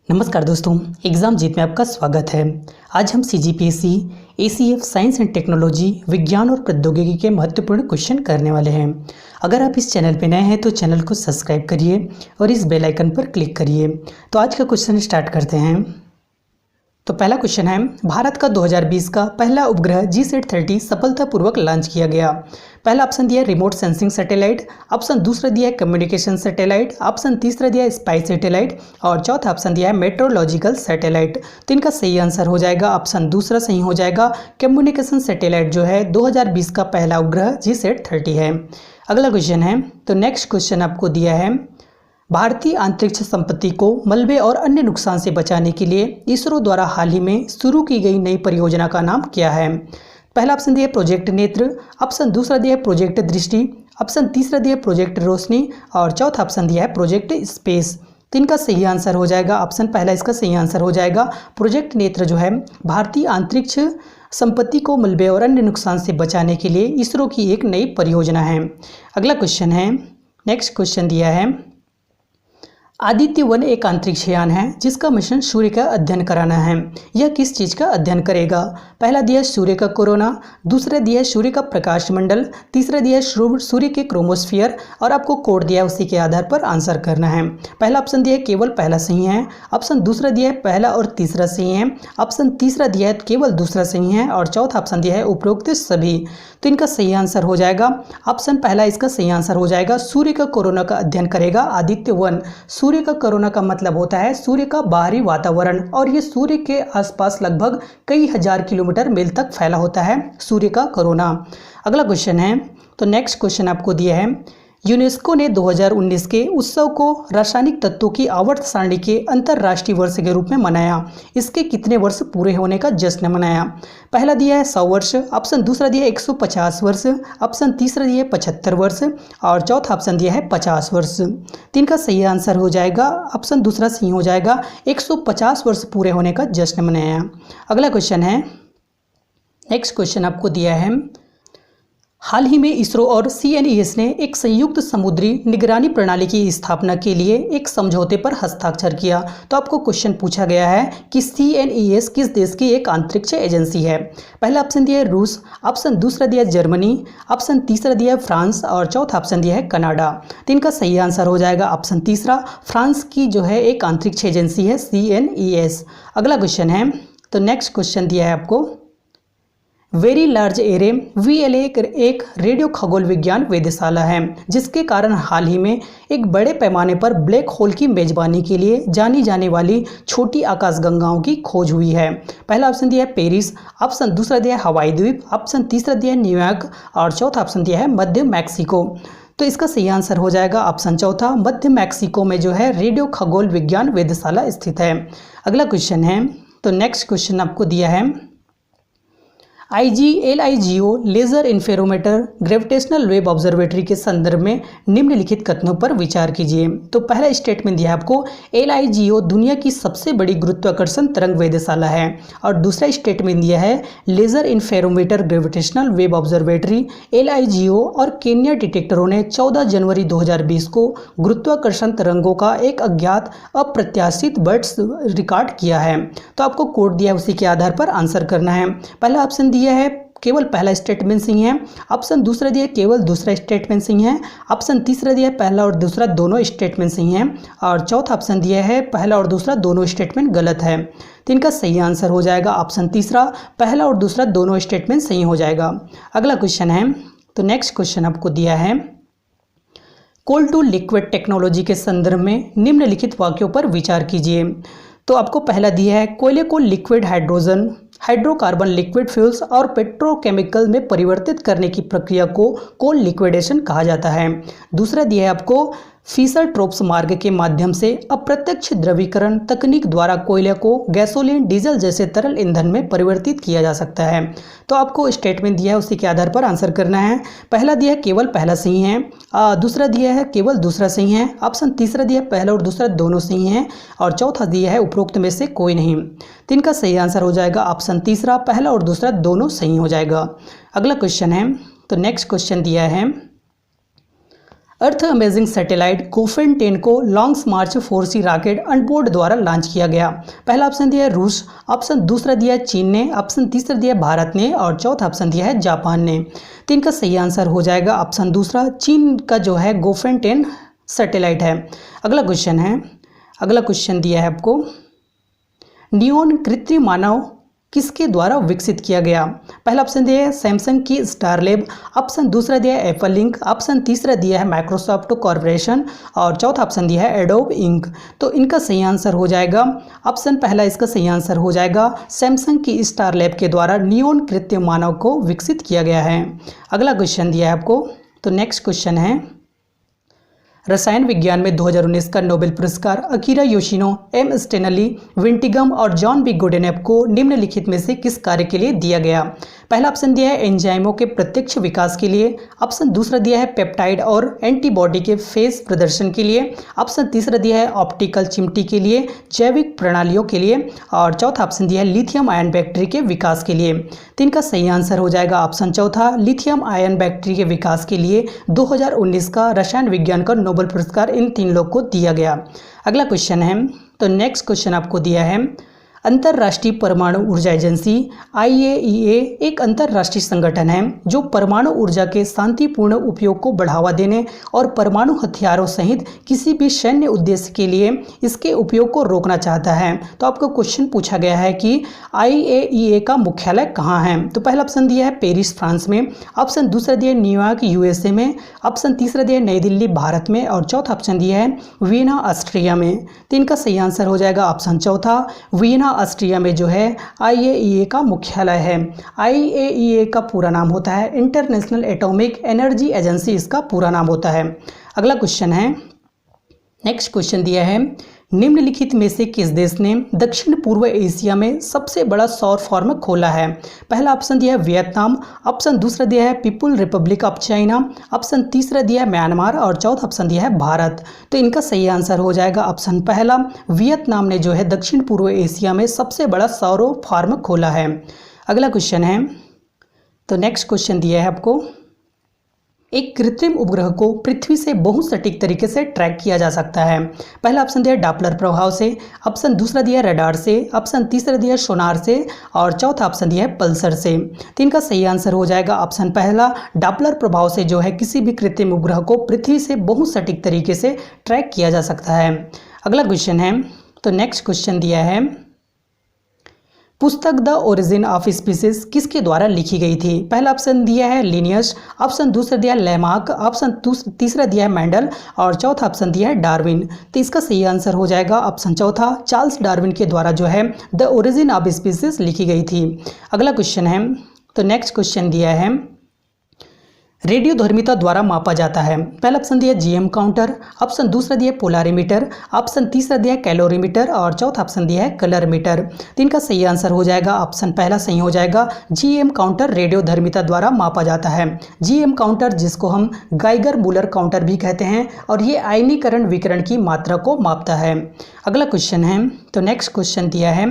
नमस्कार दोस्तों, एग्ज़ाम जीत में आपका स्वागत है। आज हम CGPSC, ACF, science and technology, विज्ञान और प्रौद्योगिकी के महत्वपूर्ण क्वेश्चन करने वाले हैं। अगर आप इस चैनल पर नए हैं तो चैनल को सब्सक्राइब करिए और इस बेल आइकन पर क्लिक करिए। तो आज का क्वेश्चन स्टार्ट करते हैं। तो पहला क्वेश्चन है, भारत का 2020 का पहला उपग्रह GSAT-30 सफलतापूर्वक लॉन्च किया गया। पहला ऑप्शन दिया है रिमोट सेंसिंग सैटेलाइट, ऑप्शन दूसरा दिया है कम्युनिकेशन सैटेलाइट, ऑप्शन तीसरा दिया है स्पाई सैटेलाइट और चौथा ऑप्शन दिया है मेट्रोलॉजिकल सैटेलाइट। तो इनका सही आंसर हो जाएगा ऑप्शन दूसरा सही हो जाएगा। कम्युनिकेशन सैटेलाइट जो है 2020 का पहला उपग्रह GSAT-30 है। अगला क्वेश्चन है, तो नेक्स्ट क्वेश्चन आपको दिया है, भारतीय अंतरिक्ष संपत्ति को मलबे और अन्य नुकसान से बचाने के लिए इसरो द्वारा हाल ही में शुरू की गई नई परियोजना का नाम क्या है? पहला ऑप्शन दिया प्रोजेक्ट नेत्र, ऑप्शन दूसरा दिया प्रोजेक्ट दृष्टि, ऑप्शन तीसरा दिया प्रोजेक्ट रोशनी और चौथा ऑप्शन दिया है प्रोजेक्ट स्पेस। तो इनका सही आंसर हो जाएगा ऑप्शन पहला, इसका सही आंसर हो जाएगा प्रोजेक्ट नेत्र जो है भारतीय अंतरिक्ष संपत्ति को मलबे और अन्य नुकसान से बचाने के लिए इसरो की एक नई परियोजना है। अगला क्वेश्चन है, नेक्स्ट क्वेश्चन दिया है, आदित्य-1 एक अंतरिक्ष यान है जिसका मिशन सूर्य का अध्ययन कराना है। यह किस चीज़ का अध्ययन करेगा? पहला दिया सूर्य का कोरोना, दूसरा दिया सूर्य का प्रकाश मंडल, तीसरा दिया सूर्य के क्रोमोस्फियर और आपको कोड दिया उसी के आधार पर आंसर करना है। पहला ऑप्शन दिया है केवल पहला सही है, ऑप्शन दूसरा दिया है पहला और तीसरा सही है, ऑप्शन तीसरा दिया है केवल दूसरा सही है और चौथा ऑप्शन दिया है उपरोक्त सभी। तो इनका सही आंसर हो जाएगा ऑप्शन पहला, इसका सही आंसर हो जाएगा सूर्य का कोरोना का अध्ययन करेगा आदित्य-1। सूर्य का कोरोना का मतलब होता है सूर्य का बाहरी वातावरण और ये सूर्य के आसपास लगभग कई हजार किलोमीटर मील तक फैला होता है सूर्य का कोरोना। अगला क्वेश्चन है, तो नेक्स्ट क्वेश्चन आपको दिया है, यूनेस्को ने 2019 के उत्सव को रासायनिक तत्वों की आवर्त सारणी के अंतर्राष्ट्रीय वर्ष के रूप में मनाया। इसके कितने वर्ष पूरे होने का जश्न मनाया? पहला दिया है 100 वर्ष, ऑप्शन दूसरा दिया है 150 वर्ष, ऑप्शन तीसरा दिया है 75 वर्ष और चौथा ऑप्शन दिया है 50 वर्ष। तीन का सही आंसर हो जाएगा ऑप्शन दूसरा सही हो जाएगा, 150 वर्ष पूरे होने का जश्न मनाया। अगला क्वेश्चन है, नेक्स्ट क्वेश्चन आपको दिया है, हाल ही में इसरो और CNES ने एक संयुक्त समुद्री निगरानी प्रणाली की स्थापना के लिए एक समझौते पर हस्ताक्षर किया। तो आपको क्वेश्चन पूछा गया है कि CNES किस देश की एक अंतरिक्ष एजेंसी है? पहला ऑप्शन दिया है रूस, ऑप्शन दूसरा दिया है जर्मनी, ऑप्शन तीसरा दिया है फ्रांस और चौथा ऑप्शन दिया है कनाडा। तो इनका सही आंसर हो जाएगा ऑप्शन तीसरा, फ्रांस की जो है एक अंतरिक्ष एजेंसी है CNES। अगला क्वेश्चन है, तो नेक्स्ट क्वेश्चन दिया है आपको, वेरी लार्ज एरे VLA एक रेडियो खगोल विज्ञान वेधशाला है जिसके कारण हाल ही में एक बड़े पैमाने पर ब्लैक होल की मेजबानी के लिए जानी जाने वाली छोटी आकाशगंगाओं की खोज हुई है। पहला ऑप्शन दिया है पेरिस, ऑप्शन दूसरा दिया है हवाई द्वीप, ऑप्शन तीसरा दिया है न्यूयॉर्क और चौथा ऑप्शन दिया है मध्य मैक्सिको। तो इसका सही आंसर हो जाएगा ऑप्शन चौथा, मध्य मैक्सिको में जो है रेडियो खगोल विज्ञान वेधशाला स्थित है। अगला क्वेश्चन है, तो नेक्स्ट क्वेश्चन आपको दिया है, LIGO laser interferometer gravitational wave observatory के संदर्भ में निम्नलिखित कथनों पर विचार कीजिए। तो पहला स्टेटमेंट दिया है आपको, LIGO दुनिया की सबसे बड़ी गुरुत्वाकर्षण तरंग वेधशाला है और दूसरा स्टेटमेंट दिया है laser interferometer gravitational wave observatory LIGO और केन्या डिटेक्टरों ने 14 जनवरी 2020 को गुरुत्वाकर्षण तरंगों का एक अज्ञात अप्रत्याशित बर्स्ट रिकॉर्ड किया है। तो आपको कोड दिया है उसी के आधार पर आंसर करना है। पहला ऑप्शन दिया है केवल पहला स्टेटमेंट सही है, ऑप्शन दूसरा दिया केवल दूसरा स्टेटमेंट सही है, ऑप्शन तीसरा दिया पहला और दूसरा दोनों स्टेटमेंट सही हैं और चौथा ऑप्शन दिया है पहला और दूसरा दोनों स्टेटमेंट गलत है। तो इनका सही आंसर हो जाएगा ऑप्शन तीसरा, पहला और दूसरा दोनों स्टेटमेंट सही हो जाएगा। अगला क्वेश्चन है, तो नेक्स्ट क्वेश्चन आपको दिया है, कोल टू लिक्विड टेक्नोलॉजी के संदर्भ में निम्नलिखित वाक्यों पर विचार कीजिए। तो आपको पहला दिया है कोयले को liquid hydrogen, hydrocarbon liquid fuels और पेट्रोकेमिकल में परिवर्तित करने की प्रक्रिया को कोल लिक्विडेशन कहा जाता है। दूसरा दिया है आपको फिशर ट्रोप्स मार्ग के माध्यम से अप्रत्यक्ष द्रवीकरण तकनीक द्वारा कोयले को गैसोलीन, डीजल जैसे तरल ईंधन में परिवर्तित किया जा सकता है। तो आपको स्टेटमेंट दिया है उसी के आधार पर आंसर करना है। पहला दिया है केवल पहला सही है, दूसरा दिया है केवल दूसरा सही है, ऑप्शन तीसरा दिया है पहला और दूसरा दोनों सही हैं और चौथा दिया है उपरोक्त में से कोई नहीं। तो इनका सही आंसर हो जाएगा ऑप्शन तीसरा, पहला और दूसरा दोनों सही हो जाएगा। अगला क्वेश्चन है, तो नेक्स्ट क्वेश्चन दिया है, अर्थ अमेजिंग सैटेलाइट गोफेन 10 को लॉन्ग मार्च 4C रॉकेट अनबोर्ड द्वारा लॉन्च किया गया। पहला ऑप्शन दिया है रूस, ऑप्शन दूसरा दिया है चीन ने, ऑप्शन तीसरा दिया है भारत ने और चौथा ऑप्शन दिया है जापान ने। तो इनका सही आंसर हो जाएगा ऑप्शन दूसरा, चीन का जो है गोफेन 10 सैटेलाइट है। अगला क्वेश्चन दिया है आपको, नियोन कृत्रिम मानव किसके द्वारा विकसित किया गया। पहला ऑप्शन दिया है सैमसंग की स्टारलैब, ऑप्शन दूसरा दिया है एप्पल लिंक, ऑप्शन तीसरा दिया है माइक्रोसॉफ्ट कॉर्पोरेशन और चौथा ऑप्शन दिया है एडोब इंक। तो इनका सही आंसर हो जाएगा ऑप्शन पहला, इसका सही आंसर हो जाएगा सैमसंग की स्टारलैब के द्वारा नियोन कृत्रिम मानव को विकसित किया गया है। अगला क्वेश्चन दिया है आपको, तो नेक्स्ट क्वेश्चन है, रसायन विज्ञान में 2019 का नोबेल पुरस्कार अकीरा योशिनो, एम स्टेनली, विंटिगम और जॉन बी गुडेनेप को निम्नलिखित में से किस कार्य के लिए दिया गया। पहला ऑप्शन दिया है एंजाइमों के प्रत्यक्ष विकास के लिए, ऑप्शन दूसरा दिया है पेप्टाइड और एंटीबॉडी के फेज प्रदर्शन के लिए, ऑप्शन तीसरा दिया है ऑप्टिकल चिमटी के लिए, जैविक प्रणालियों के लिए और चौथा ऑप्शन दिया है लिथियम आयन बैटरी के विकास के लिए। तो इनका सही आंसर हो जाएगा ऑप्शन चौथा, लिथियम आयन बैटरी के विकास के लिए 2019 का रसायन विज्ञान का नोबेल पुरस्कार इन 3 लोग को दिया गया। अगला क्वेश्चन है, तो नेक्स्ट क्वेश्चन आपको दिया है, अंतर्राष्ट्रीय परमाणु ऊर्जा एजेंसी IAEA एक अंतर्राष्ट्रीय संगठन है जो परमाणु ऊर्जा के शांतिपूर्ण उपयोग को बढ़ावा देने और परमाणु हथियारों सहित किसी भी सैन्य उद्देश्य के लिए इसके उपयोग को रोकना चाहता है। तो आपको क्वेश्चन पूछा गया है कि IAEA का मुख्यालय कहाँ है। तो पहला ऑप्शन दिया है पेरिस फ्रांस में, ऑप्शन दूसरा दिया है न्यूयॉर्क USA में, ऑप्शन तीसरा दिया है नई दिल्ली भारत में और चौथा ऑप्शन दिया है वियना ऑस्ट्रिया में। तो इनका सही आंसर हो जाएगा ऑप्शन चौथा, वियना ऑस्ट्रिया में जो है IAEA का मुख्यालय है। IAEA का पूरा नाम होता है इंटरनेशनल एटॉमिक एनर्जी एजेंसी, इसका पूरा नाम होता है। अगला क्वेश्चन है, नेक्स्ट क्वेश्चन दिया है, निम्नलिखित में से किस देश ने दक्षिण पूर्व एशिया में सबसे बड़ा सौर फार्म खोला है। पहला ऑप्शन दिया है वियतनाम, ऑप्शन दूसरा दिया है people Republic of China, option तीसरा दिया है म्यांमार और चौथा ऑप्शन दिया है भारत। तो इनका सही आंसर हो जाएगा ऑप्शन पहला, वियतनाम ने जो है दक्षिण पूर्व एशिया में सबसे बड़ा सौर फार्म खोला है। अगला क्वेश्चन है, तो नेक्स्ट क्वेश्चन दिया है आपको, एक कृत्रिम उपग्रह को पृथ्वी से बहुत सटीक तरीके से ट्रैक किया जा सकता है। पहला ऑप्शन दिया है डॉपलर प्रभाव से, ऑप्शन दूसरा दिया है रडार से, ऑप्शन तीसरा दिया है सोनार से और चौथा ऑप्शन दिया है पल्सर से। तो इनका सही आंसर हो जाएगा ऑप्शन पहला, डॉपलर प्रभाव से जो है किसी भी कृत्रिम उपग्रह को पृथ्वी से बहुत सटीक तरीके से ट्रैक किया जा सकता है। अगला क्वेश्चन है, तो नेक्स्ट क्वेश्चन दिया है, पुस्तक द ओरिजिन ऑफ स्पीसीज किसके द्वारा लिखी गई थी। पहला ऑप्शन दिया है लिनियस, ऑप्शन दूसरा दिया है लेमार्क, ऑप्शन तीसरा दिया है मेंडल और चौथा ऑप्शन दिया है डार्विन। तो इसका सही आंसर हो जाएगा ऑप्शन चौथा, चार्ल्स डार्विन के द्वारा जो है द ओरिजिन ऑफ स्पीसीज लिखी गई थी। अगला क्वेश्चन है, तो नेक्स्ट क्वेश्चन दिया है, रेडियोधर्मिता द्वारा मापा जाता है। पहला ऑप्शन दिया GM काउंटर, ऑप्शन दूसरा दिया पोलारीमीटर, ऑप्शन तीसरा दिया कैलोरीमीटर और चौथा ऑप्शन दिया है कलर मीटर। तो इनका सही आंसर हो जाएगा ऑप्शन पहला सही हो जाएगा, GM काउंटर रेडियोधर्मिता द्वारा मापा जाता है। GM काउंटर जिसको हम गाइगर मूलर काउंटर भी कहते हैं और ये आयनीकरण विकिरण की मात्रा को मापता है। अगला क्वेश्चन है, तो नेक्स्ट क्वेश्चन दिया है,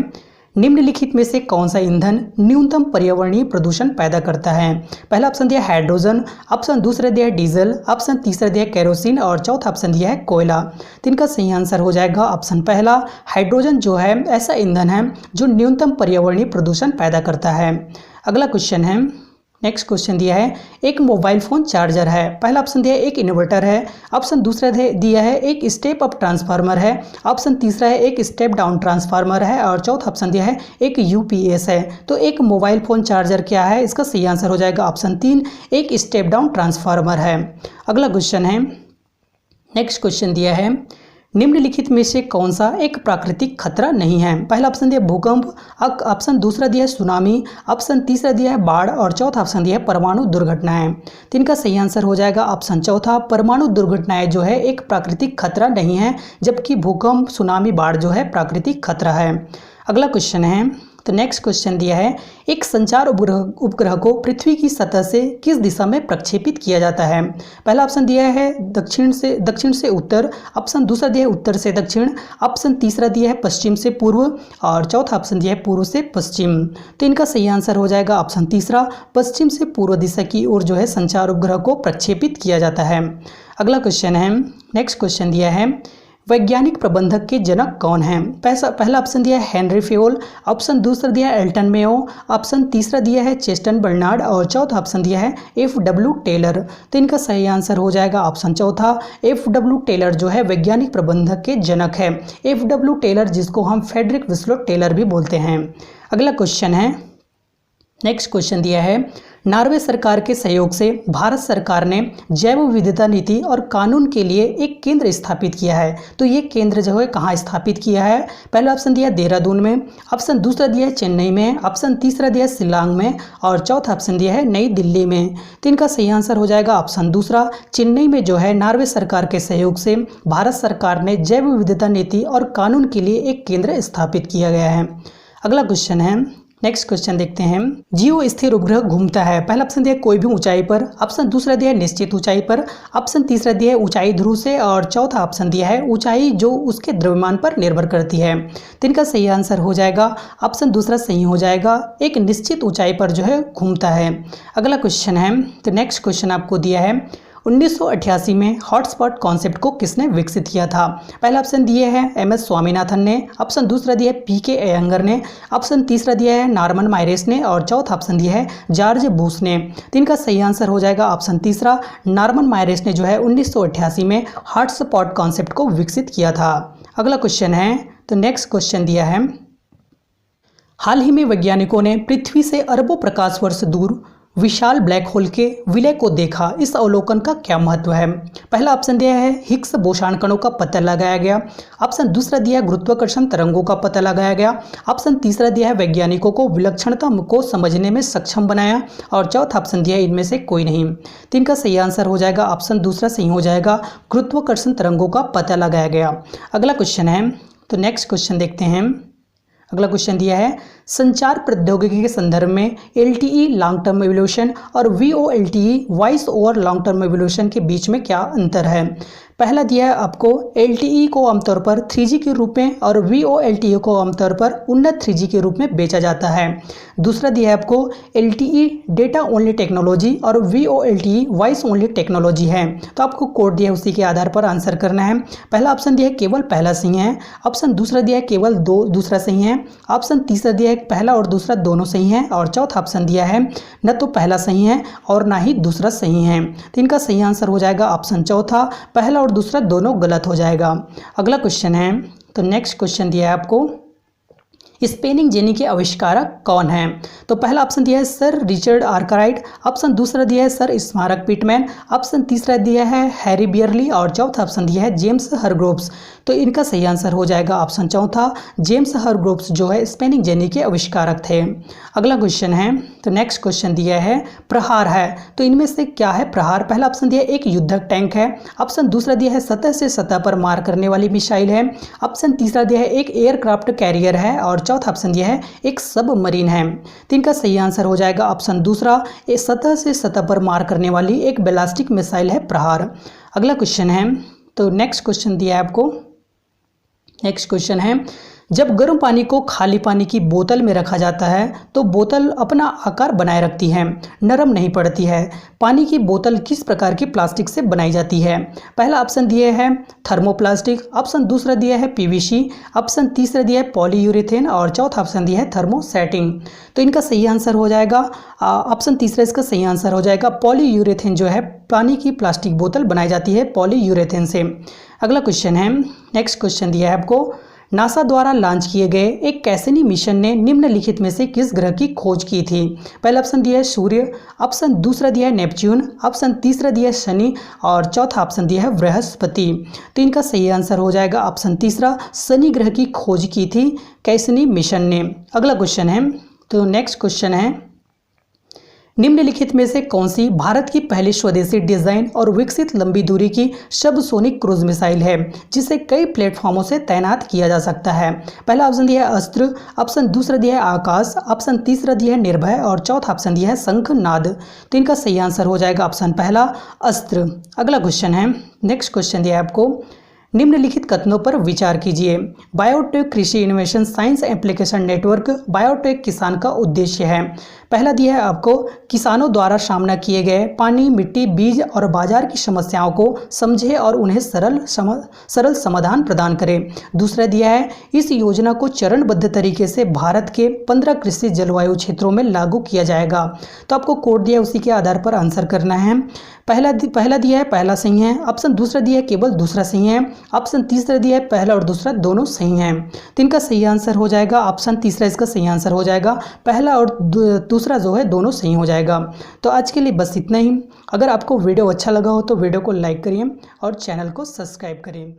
निम्नलिखित में से कौन सा ईंधन न्यूनतम पर्यावरणीय प्रदूषण पैदा करता है। पहला ऑप्शन दिया हाइड्रोजन, ऑप्शन दूसरा दिया है डीजल, ऑप्शन तीसरा दिया है केरोसिन और चौथा ऑप्शन दिया है कोयला। तो इनका सही आंसर हो जाएगा ऑप्शन पहला, हाइड्रोजन जो है ऐसा ईंधन है जो न्यूनतम पर्यावरणीय प्रदूषण पैदा करता है। अगला क्वेश्चन है, नेक्स्ट क्वेश्चन दिया है, एक मोबाइल फ़ोन चार्जर है। पहला ऑप्शन दिया है एक इन्वर्टर है, ऑप्शन दूसरा दिया है एक स्टेप अप ट्रांसफार्मर है, ऑप्शन तीसरा है एक स्टेप डाउन ट्रांसफार्मर है और चौथा ऑप्शन दिया है एक UPS है। तो एक मोबाइल फ़ोन चार्जर क्या है, इसका सही आंसर हो जाएगा ऑप्शन 3, एक स्टेप डाउन ट्रांसफार्मर है। अगला क्वेश्चन है, नेक्स्ट क्वेश्चन दिया है, निम्नलिखित में से कौन सा एक प्राकृतिक खतरा नहीं है। पहला ऑप्शन दिया भूकंप, ऑप्शन दूसरा दिया है सुनामी, ऑप्शन तीसरा दिया है बाढ़ और चौथा ऑप्शन दिया है परमाणु दुर्घटनाएं। तो इनका सही आंसर हो जाएगा ऑप्शन चौथा, परमाणु दुर्घटनाएं जो है एक प्राकृतिक खतरा नहीं है, जबकि भूकंप सुनामी बाढ़ जो है प्राकृतिक खतरा है। अगला क्वेश्चन है, तो नेक्स्ट क्वेश्चन दिया है, एक संचार उपग्रह को पृथ्वी की सतह से किस दिशा में प्रक्षेपित किया जाता है। पहला ऑप्शन दिया है दक्षिण से उत्तर, ऑप्शन दूसरा दिया है उत्तर से दक्षिण, ऑप्शन तीसरा दिया है पश्चिम से पूर्व और चौथा ऑप्शन दिया है पूर्व से पश्चिम। तो इनका सही आंसर हो जाएगा ऑप्शन तीसरा, पश्चिम से पूर्व दिशा की ओर जो है संचार उपग्रह को प्रक्षेपित किया जाता है। अगला क्वेश्चन है, नेक्स्ट क्वेश्चन दिया है, वैज्ञानिक प्रबंधक के जनक कौन हैं। पहला ऑप्शन दिया है हेनरी फेयोल, ऑप्शन दूसरा दिया है एल्टन मेयो, ऑप्शन तीसरा दिया है चेस्टन बर्नार्ड और चौथा ऑप्शन दिया है F.W. टेलर। तो इनका सही आंसर हो जाएगा ऑप्शन चौथा, F.W. टेलर जो है वैज्ञानिक प्रबंधक के जनक है। F.W. टेलर जिसको हम फेडरिक विस्लो टेलर भी बोलते हैं। अगला क्वेश्चन है, नेक्स्ट क्वेश्चन दिया है, नॉर्वे सरकार के सहयोग से भारत सरकार ने जैव विविधता नीति और कानून के लिए एक केंद्र स्थापित किया है। तो ये केंद्र जो है कहाँ स्थापित किया है। पहला ऑप्शन दिया है देहरादून में, ऑप्शन दूसरा दिया है चेन्नई में, ऑप्शन तीसरा दिया है शिलांग में और चौथा ऑप्शन दिया है नई दिल्ली में। तो इनका सही आंसर हो जाएगा ऑप्शन दूसरा, चेन्नई में जो है नॉर्वे सरकार के सहयोग से भारत सरकार ने जैव विविधता नीति और कानून के लिए एक केंद्र स्थापित किया गया है। अगला क्वेश्चन है, नेक्स्ट क्वेश्चन देखते हैं, जियो स्थिर उपग्रह घूमता है। पहला ऑप्शन दिया है कोई भी ऊंचाई पर, ऑप्शन दूसरा दिया है निश्चित ऊंचाई पर, ऑप्शन तीसरा दिया है ऊंचाई ध्रुव से और चौथा ऑप्शन दिया है ऊंचाई जो उसके द्रव्यमान पर निर्भर करती है। तो इनका सही आंसर हो जाएगा ऑप्शन दूसरा सही हो जाएगा, एक निश्चित ऊंचाई पर जो है घूमता है। अगला क्वेश्चन है, तो नेक्स्ट क्वेश्चन आपको दिया है, 1988 में हॉटस्पॉट कॉन्सेप्ट को किसने विकसित किया था। पहला ऑप्शन दिए है MS स्वामीनाथन ने, ऑप्शन दूसरा दिया है PK अयंगर ने, ऑप्शन तीसरा दिया है नॉर्मन मायरेस ने और चौथा ऑप्शन दिया है जॉर्ज बुश ने। तो इनका सही आंसर हो जाएगा ऑप्शन तीसरा, नॉर्मन मायरेस ने जो है 1988 में हॉटस्पॉट कॉन्सेप्ट को विकसित किया था। अगला क्वेश्चन है, तो नेक्स्ट क्वेश्चन दिया है, हाल ही में वैज्ञानिकों ने पृथ्वी से अरबों प्रकाश वर्ष दूर विशाल ब्लैक होल के विलय को देखा। इस अवलोकन का क्या महत्व है। पहला ऑप्शन दिया है हिग्स बोसान कणों का पता लगाया गया, ऑप्शन दूसरा दिया है गुरुत्वाकर्षण तरंगों का पता लगाया गया, ऑप्शन तीसरा दिया है वैज्ञानिकों को विलक्षणता को समझने में सक्षम बनाया और चौथा ऑप्शन दिया है इनमें से कोई नहीं। तो इनका सही आंसर हो जाएगा ऑप्शन दूसरा सही हो जाएगा, गुरुत्वाकर्षण तरंगों का पता लगाया गया। अगला क्वेश्चन है, तो नेक्स्ट क्वेश्चन देखते हैं। अगला क्वेश्चन दिया है, संचार प्रौद्योगिकी के संदर्भ में LTE लॉन्ग टर्म एवोल्यूशन और VoLTE voice over long term evolution के बीच में क्या अंतर है। पहला दिया है आपको LTE को आमतौर पर 3G के रूप में और VoLTE को आमतौर पर उन्नत 3G के रूप में बेचा जाता है। दूसरा दिया है आपको LTE डेटा ओनली टेक्नोलॉजी और VoLTE वॉइस ओनली टेक्नोलॉजी है। तो आपको कोड दिया है उसी के आधार पर आंसर करना है। पहला ऑप्शन दिया है केवल पहला सही है, ऑप्शन दूसरा दिया है केवल दूसरा सही है, ऑप्शन तीसरा दिया है पहला और दूसरा दोनों सही है और चौथा ऑप्शन दिया है न तो पहला सही है और ना ही दूसरा सही है। तो इनका सही आंसर हो जाएगा ऑप्शन चौथा, पहला और दूसरा दोनों गलत हो जाएगा। अगला क्वेश्चन है, तो नेक्स्ट क्वेश्चन दिया है आपको, स्पेनिंग जेनी के आविष्कारक कौन हैं। तो पहला ऑप्शन दिया है सर रिचर्ड आर्कराइट, ऑप्शन दूसरा दिया है सर स्मारक पिटमैन, ऑप्शन तीसरा दिया है हैरी बियरली और चौथा ऑप्शन दिया है जेम्स हरग्रोव्स। तो इनका सही आंसर हो जाएगा ऑप्शन चौथा, जेम्स हरग्रोव्स जो है स्पेनिंग जेनी के आविष्कारक थे। अगला क्वेश्चन है, तो नेक्स्ट क्वेश्चन दिया है प्रहार है। तो इनमें से क्या है प्रहार। पहला ऑप्शन दिया है एक युद्धक टैंक है, ऑप्शन दूसरा दिया है सतह से सतह पर मार करने वाली मिसाइल है, ऑप्शन तीसरा दिया है एक एयरक्राफ्ट कैरियर है और चौथा ऑप्शन दिया है एक सबमरीन है। तो इनका सही आंसर हो जाएगा ऑप्शन दूसरा, एक सतह से सतह पर मार करने वाली एक बैलिस्टिक मिसाइल है प्रहार। अगला क्वेश्चन है, तो नेक्स्ट क्वेश्चन दिया है आपको, नेक्स्ट क्वेश्चन है, जब गर्म पानी को खाली पानी की बोतल में रखा जाता है तो बोतल अपना आकार बनाए रखती है, नरम नहीं पड़ती है। पानी की बोतल किस प्रकार की प्लास्टिक से बनाई जाती है। पहला ऑप्शन दिया है थर्मोप्लास्टिक, ऑप्शन दूसरा दिया है PVC, ऑप्शन तीसरा दिया है पॉलीयूरेथेन और चौथा ऑप्शन दिया है थर्मोसेटिंग। तो इनका सही आंसर हो जाएगा ऑप्शन तीसरा, इसका सही आंसर हो जाएगा पॉलीयूरेथेन जो है पानी की प्लास्टिक बोतल बनाई जाती है पॉलीयूरेथेन से। अगला क्वेश्चन है, नेक्स्ट क्वेश्चन दिया है आपको, नासा द्वारा लॉन्च किए गए एक कैसिनी मिशन ने निम्नलिखित में से किस ग्रह की खोज की थी। पहला ऑप्शन दिया है सूर्य, ऑप्शन दूसरा दिया है नेपच्यून, ऑप्शन तीसरा दिया है शनि और चौथा ऑप्शन दिया है बृहस्पति। तो इनका सही आंसर हो जाएगा ऑप्शन तीसरा, शनि ग्रह की खोज की थी कैसिनी मिशन ने। अगला क्वेश्चन है, तो नेक्स्ट क्वेश्चन है, निम्नलिखित में से कौन सी भारत की पहली स्वदेशी डिजाइन और विकसित लंबी दूरी की सबसोनिक क्रूज मिसाइल है जिसे कई प्लेटफॉर्मों से तैनात किया जा सकता है? पहला ऑप्शन दिया है अस्त्र, ऑप्शन दूसरा दिया है आकाश, ऑप्शन तीसरा दिया है निर्भय और चौथा ऑप्शन दिया है शंखनाद। तो इनका सही आंसर हो जाएगा ऑप्शन पहला अस्त्र। अगला क्वेश्चन है, नेक्स्ट क्वेश्चन दिया है आपको, निम्नलिखित कथनों पर विचार कीजिए। बायोटेक कृषि innovation science application network biotech किसान का उद्देश्य है। पहला दिया है आपको, किसानों द्वारा सामना किए गए पानी, मिट्टी, बीज और बाजार की समस्याओं को समझे और उन्हें सरल समाधान प्रदान करे। दूसरा दिया है, इस योजना को चरणबद्ध तरीके से भारत के 15 कृषि जलवायु क्षेत्रों में लागू किया जाएगा। तो आपको कोड दिया है, उसी के आधार पर आंसर करना है। पहला दिया है पहला सही है, ऑप्शन दूसरा दिया है केवल दूसरा सही है, ऑप्शन तीसरा दिया है पहला और दूसरा दोनों सही हैं। तो इनका सही आंसर हो जाएगा ऑप्शन तीसरा, इसका सही आंसर हो जाएगा। पहला और दूसरा जो है दोनों सही हो जाएगा। तो आज के लिए बस इतना ही। अगर आपको वीडियो अच्छा लगा हो तो वीडियो को लाइक करिए और चैनल को सब्सक्राइब करिए।